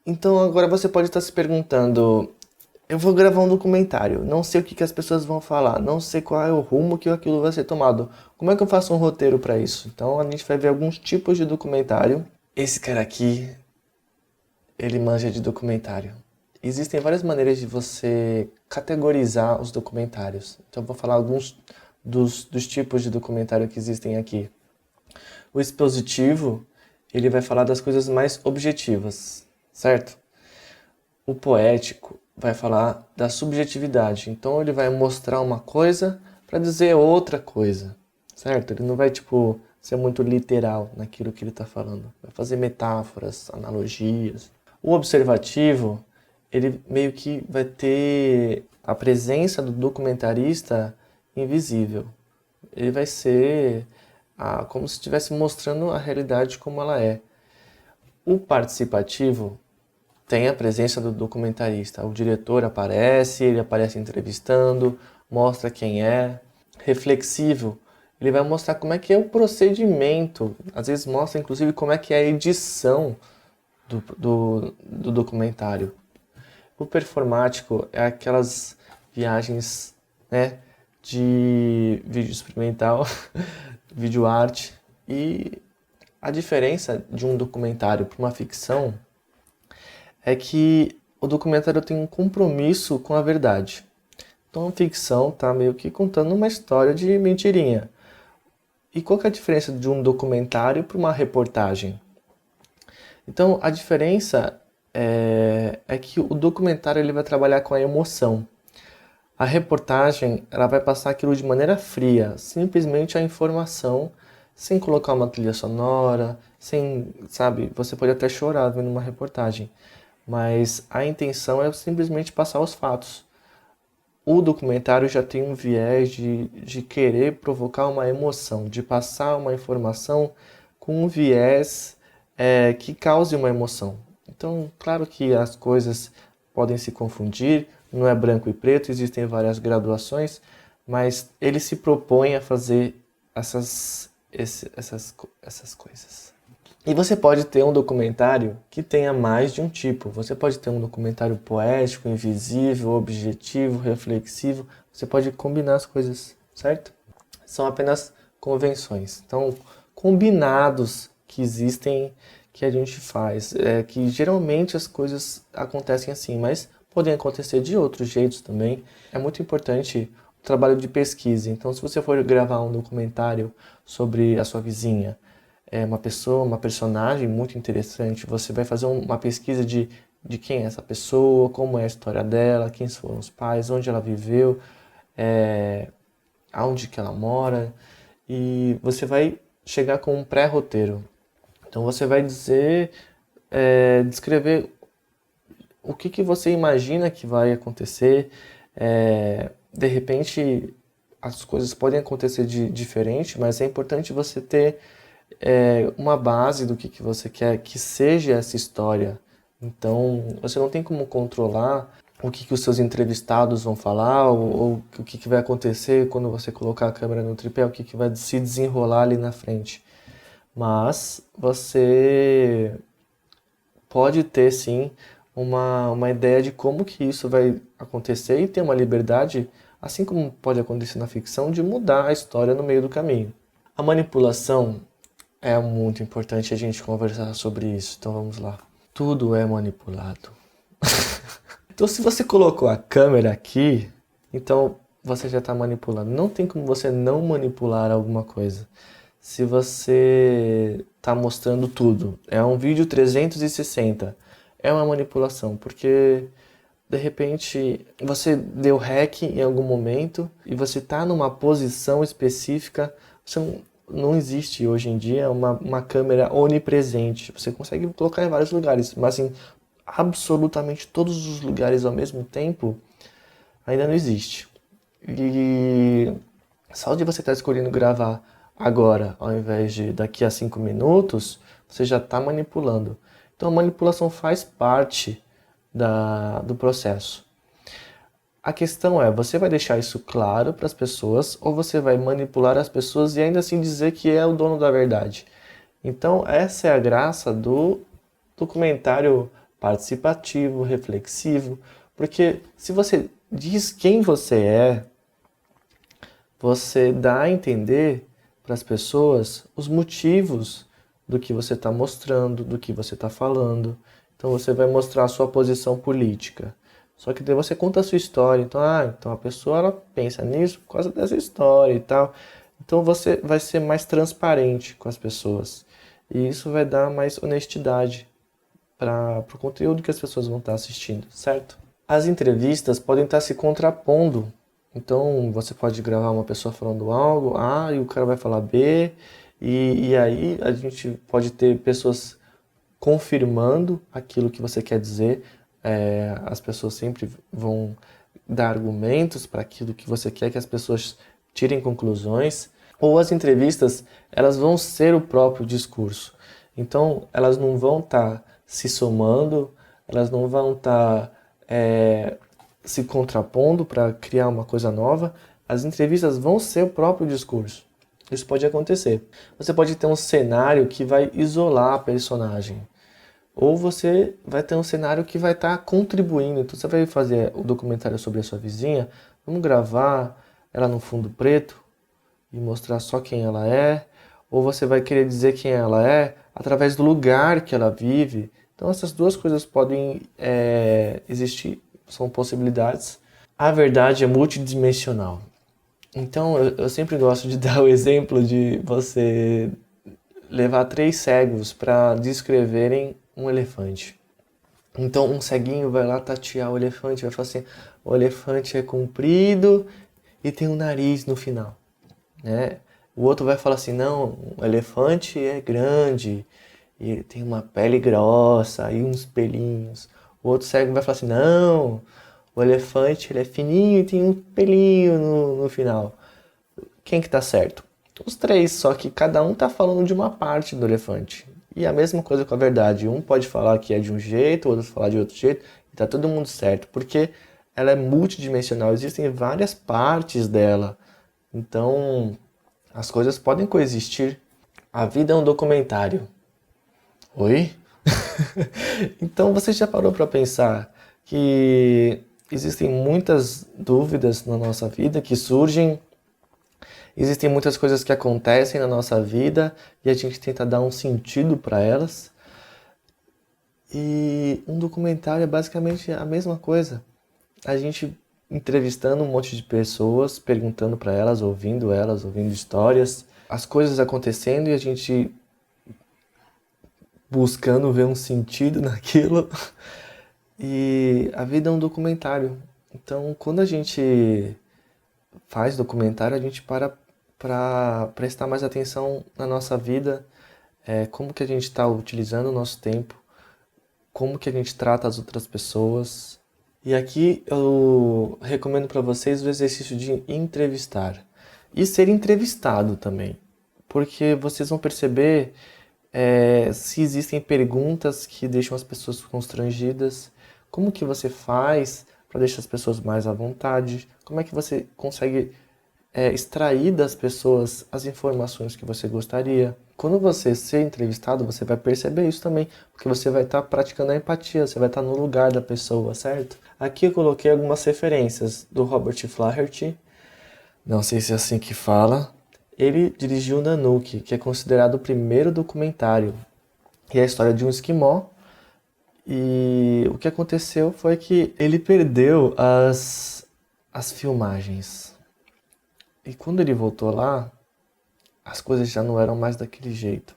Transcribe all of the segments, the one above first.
Então agora você pode estar se perguntando, eu vou gravar um documentário, não sei o que as pessoas vão falar, não sei qual é o rumo que aquilo vai ser tomado. Como é que eu faço um roteiro para isso? Então a gente vai ver alguns tipos de documentário. Esse cara aqui, ele manja de documentário. Existem várias maneiras de você categorizar os documentários. Então eu vou falar alguns dos tipos de documentário que existem aqui. O expositivo, ele vai falar das coisas mais objetivas, certo? O poético vai falar da subjetividade. Então ele vai mostrar uma coisa para dizer outra coisa, certo? Ele não vai, tipo, ser muito literal naquilo que ele está falando. Vai fazer metáforas, analogias. O observativo, ele meio que vai ter a presença do documentarista invisível. Ele vai ser como se estivesse mostrando a realidade como ela é. O participativo tem a presença do documentarista. O diretor aparece, ele aparece entrevistando, mostra quem é. Reflexivo, ele vai mostrar como é que é o procedimento, às vezes mostra inclusive como é que é a edição do documentário. O performático é aquelas viagens, né, de vídeo experimental, vídeo arte. E a diferença de um documentário para uma ficção é que o documentário tem um compromisso com a verdade. Então a ficção está meio que contando uma história de mentirinha. E qual que é a diferença de um documentário para uma reportagem? Então a diferença é que o documentário ele vai trabalhar com a emoção. A reportagem ela vai passar aquilo de maneira fria, simplesmente a informação, sem colocar uma trilha sonora, sem, sabe, você pode até chorar vendo uma reportagem, mas a intenção é simplesmente passar os fatos. O documentário já tem um viés de querer provocar uma emoção, de passar uma informação com um viés que cause uma emoção. Então, claro que as coisas podem se confundir, não é branco e preto, existem várias graduações, mas ele se propõe a fazer essas coisas. E você pode ter um documentário que tenha mais de um tipo. Você pode ter um documentário poético, invisível, objetivo, reflexivo. Você pode combinar as coisas, certo? São apenas convenções. Então, combinados que existem, que a gente faz. Que geralmente as coisas acontecem assim, mas podem acontecer de outros jeitos também. É muito importante o trabalho de pesquisa. Então, se você for gravar um documentário sobre a sua vizinha, uma pessoa, uma personagem muito interessante, você vai fazer uma pesquisa de quem é essa pessoa, como é a história dela, quem foram os pais, onde ela viveu, aonde que ela mora, e você vai chegar com um pré-roteiro. Então você vai descrever o que você imagina que vai acontecer. De repente as coisas podem acontecer de diferente, mas é importante você ter uma base do que você quer que seja essa história. Então, você não tem como controlar o que os seus entrevistados vão falar ou o que vai acontecer quando você colocar a câmera no tripé, o que vai se desenrolar ali na frente. Mas você pode ter, sim, uma ideia de como que isso vai acontecer e ter uma liberdade, assim como pode acontecer na ficção, de mudar a história no meio do caminho. A manipulação é muito importante a gente conversar sobre isso, então vamos lá. Tudo é manipulado. Então, se você colocou a câmera aqui, então você já está manipulando. Não tem como você não manipular alguma coisa. Se você está mostrando tudo, é um vídeo 360, é uma manipulação, porque de repente você deu REC em algum momento e você está numa posição específica. Não existe hoje em dia uma câmera onipresente. Você consegue colocar em vários lugares, mas em absolutamente todos os lugares ao mesmo tempo ainda não existe. E só de você estar escolhendo gravar agora, ao invés de daqui a 5 minutos, você já está manipulando. Então a manipulação faz parte do processo. A questão é, você vai deixar isso claro para as pessoas ou você vai manipular as pessoas e ainda assim dizer que é o dono da verdade? Então essa é a graça do documentário participativo, reflexivo, porque se você diz quem você dá a entender para as pessoas os motivos do que você está mostrando, do que você está falando. Então você vai mostrar a sua posição política. Só que daí você conta a sua história. Então, então a pessoa ela pensa nisso por causa dessa história e tal. Então você vai ser mais transparente com as pessoas. E isso vai dar mais honestidade para o conteúdo que as pessoas vão estar assistindo, certo? As entrevistas podem estar se contrapondo. Então você pode gravar uma pessoa falando algo A e o cara vai falar B, e aí a gente pode ter pessoas confirmando aquilo que você quer dizer. As pessoas sempre vão dar argumentos para aquilo que você quer que as pessoas tirem conclusões. Ou as entrevistas, elas vão ser o próprio discurso. Então, elas não vão estar se somando, elas não vão estar se contrapondo para criar uma coisa nova. As entrevistas vão ser o próprio discurso. Isso pode acontecer. Você pode ter um cenário que vai isolar a personagem. Ou você vai ter um cenário que vai estar contribuindo. Então você vai fazer o documentário sobre a sua vizinha, vamos gravar ela no fundo preto e mostrar só quem ela é. Ou você vai querer dizer quem ela é através do lugar que ela vive. Então essas duas coisas podem existir, são possibilidades. A verdade é multidimensional. Então eu sempre gosto de dar o exemplo de você levar 3 cegos para descreverem um elefante. Então um ceguinho vai lá tatear o elefante, vai falar assim, o elefante é comprido e tem um nariz no final, né? O outro vai falar assim, não, o elefante é grande e tem uma pele grossa e uns pelinhos. O outro cego vai falar assim, não, o elefante ele é fininho e tem um pelinho no final. Quem que tá certo? Os 3, só que cada um tá falando de uma parte do elefante. E a mesma coisa com a verdade. Um pode falar que é de um jeito, o outro falar de outro jeito, e tá todo mundo certo, porque ela é multidimensional, existem várias partes dela. Então, as coisas podem coexistir. A vida é um documentário. Oi? Então, você já parou para pensar que existem muitas dúvidas na nossa vida que surgem. Existem muitas coisas que acontecem na nossa vida e a gente tenta dar um sentido para elas. E um documentário é basicamente a mesma coisa. A gente entrevistando um monte de pessoas, perguntando para elas, ouvindo histórias, as coisas acontecendo e a gente buscando ver um sentido naquilo. E a vida é um documentário. Então, quando a gente faz documentário, a gente para prestar mais atenção na nossa vida, como que a gente está utilizando o nosso tempo, como que a gente trata as outras pessoas. E aqui eu recomendo para vocês o exercício de entrevistar e ser entrevistado também, porque vocês vão perceber se existem perguntas que deixam as pessoas constrangidas, como que você faz para deixar as pessoas mais à vontade, como é que você consegue extrair das pessoas as informações que você gostaria. Quando você ser entrevistado, você vai perceber isso também, porque você vai estar praticando a empatia, você vai estar no lugar da pessoa, certo? Aqui eu coloquei algumas referências do Robert Flaherty, não sei se é assim que fala. Ele dirigiu Nanook, que é considerado o primeiro documentário. E é a história de um esquimó. E o que aconteceu foi que ele perdeu as filmagens. E quando ele voltou lá, as coisas já não eram mais daquele jeito.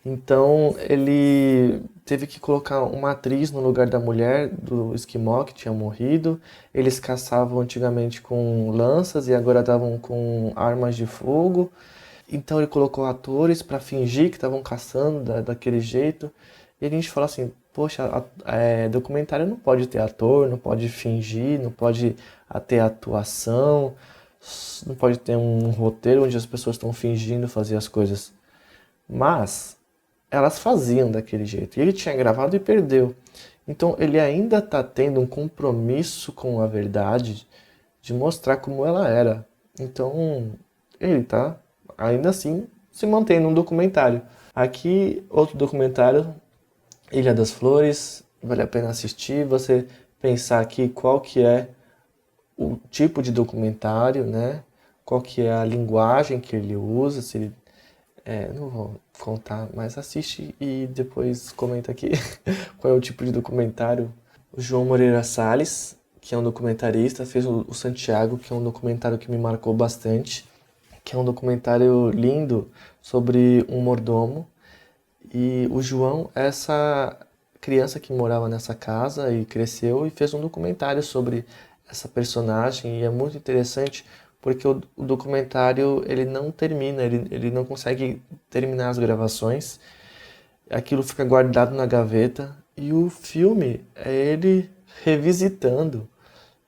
Então ele teve que colocar uma atriz no lugar da mulher do esquimó que tinha morrido. Eles caçavam antigamente com lanças e agora estavam com armas de fogo. Então ele colocou atores para fingir que estavam caçando daquele jeito. E a gente fala assim, poxa, documentário não pode ter ator, não pode fingir, não pode ter atuação, não pode ter um roteiro onde as pessoas estão fingindo fazer as coisas. Mas elas faziam daquele jeito. E ele tinha gravado e perdeu. Então ele ainda está tendo um compromisso com a verdade de mostrar como ela era. Então ele está ainda assim se mantém num documentário. Aqui outro documentário Ilha das Flores, vale a pena assistir, você pensar aqui qual que é o tipo de documentário, né? Qual que é a linguagem que ele usa, se ele não vou contar, mas assiste e depois comenta aqui qual é o tipo de documentário. O João Moreira Salles, que é um documentarista, fez o Santiago, que é um documentário que me marcou bastante, que é um documentário lindo sobre um mordomo. E o João é essa criança que morava nessa casa e cresceu e fez um documentário sobre essa personagem e é muito interessante porque o documentário ele não termina, ele não consegue terminar as gravações, aquilo fica guardado na gaveta e o filme é ele revisitando,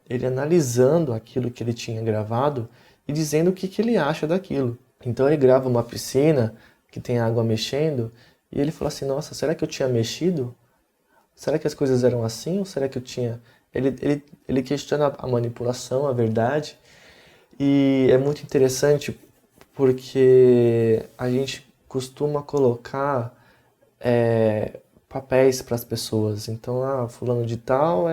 ele analisando aquilo que ele tinha gravado e dizendo o que, que ele acha daquilo. Então ele grava uma piscina que tem água mexendo e ele fala assim: Nossa, será que eu tinha mexido? Será que as coisas eram assim? Ou será que eu tinha. Ele questiona a manipulação, a verdade. E é muito interessante porque a gente costuma colocar papéis para as pessoas. Então, fulano de tal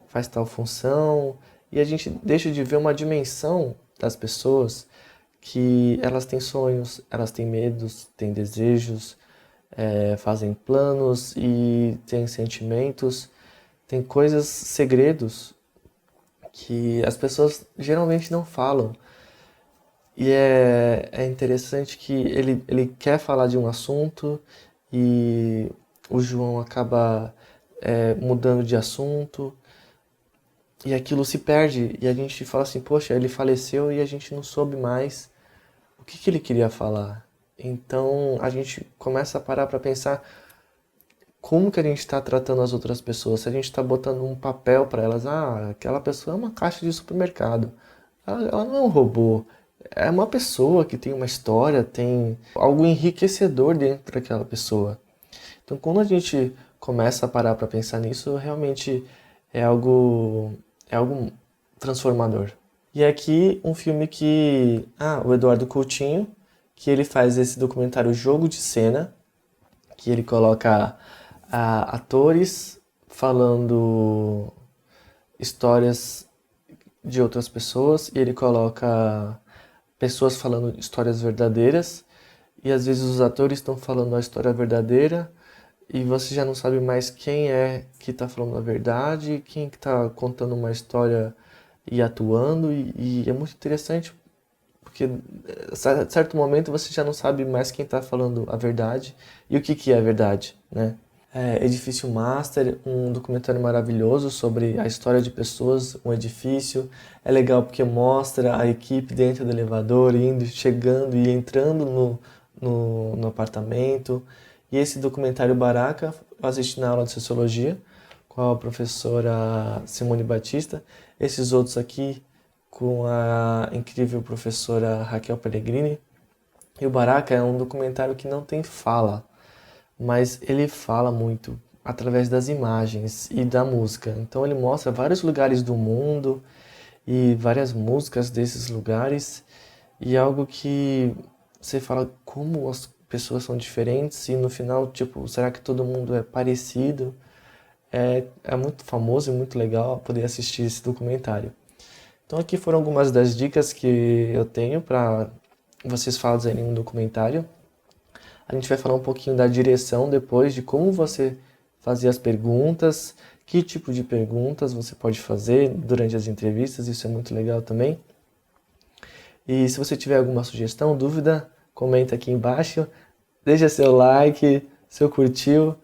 faz tal função. E a gente deixa de ver uma dimensão das pessoas que elas têm sonhos, elas têm medos, têm desejos, fazem planos e têm sentimentos, têm coisas, segredos que as pessoas geralmente não falam. E é interessante que ele quer falar de um assunto e o João acaba mudando de assunto e aquilo se perde. E a gente fala assim, poxa, ele faleceu e a gente não soube mais o que, que ele queria falar. Então a gente começa a parar para pensar como que a gente está tratando as outras pessoas. Se a gente está botando um papel para elas, aquela pessoa é uma caixa de supermercado. Ela não é um robô. É uma pessoa que tem uma história, tem algo enriquecedor dentro daquela pessoa. Então, quando a gente começa a parar para pensar nisso, realmente é algo, é algo transformador. E aqui um filme que, o Eduardo Coutinho, que ele faz esse documentário Jogo de Cena, que ele coloca atores falando histórias de outras pessoas e ele coloca pessoas falando histórias verdadeiras e às vezes os atores estão falando a história verdadeira e você já não sabe mais quem é que está falando a verdade, quem que está contando uma história e atuando e é muito interessante porque a certo momento você já não sabe mais quem está falando a verdade e o que que é a verdade, né? Edifício Master, um documentário maravilhoso sobre a história de pessoas, um edifício. É legal porque mostra a equipe dentro do elevador, indo, chegando e entrando no apartamento. E esse documentário Baraka, eu assisti na aula de Sociologia com a professora Simone Batista. Esses outros aqui com a incrível professora Raquel Pellegrini. E o Baraka é um documentário que não tem fala, mas ele fala muito através das imagens e da música. Então ele mostra vários lugares do mundo e várias músicas desses lugares e algo que você fala como as pessoas são diferentes e no final, tipo, será que todo mundo é parecido? É muito famoso e muito legal poder assistir esse documentário. Então aqui foram algumas das dicas que eu tenho para vocês fazerem um documentário. A gente vai falar um pouquinho da direção depois, de como você fazer as perguntas, que tipo de perguntas você pode fazer durante as entrevistas, isso é muito legal também. E se você tiver alguma sugestão, dúvida, comenta aqui embaixo, deixa seu like, seu curtiu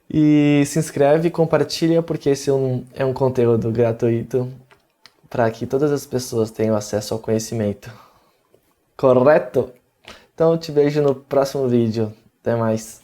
e se inscreve e compartilha porque esse é um conteúdo gratuito para que todas as pessoas tenham acesso ao conhecimento. Correto? Então eu te vejo no próximo vídeo. Até mais.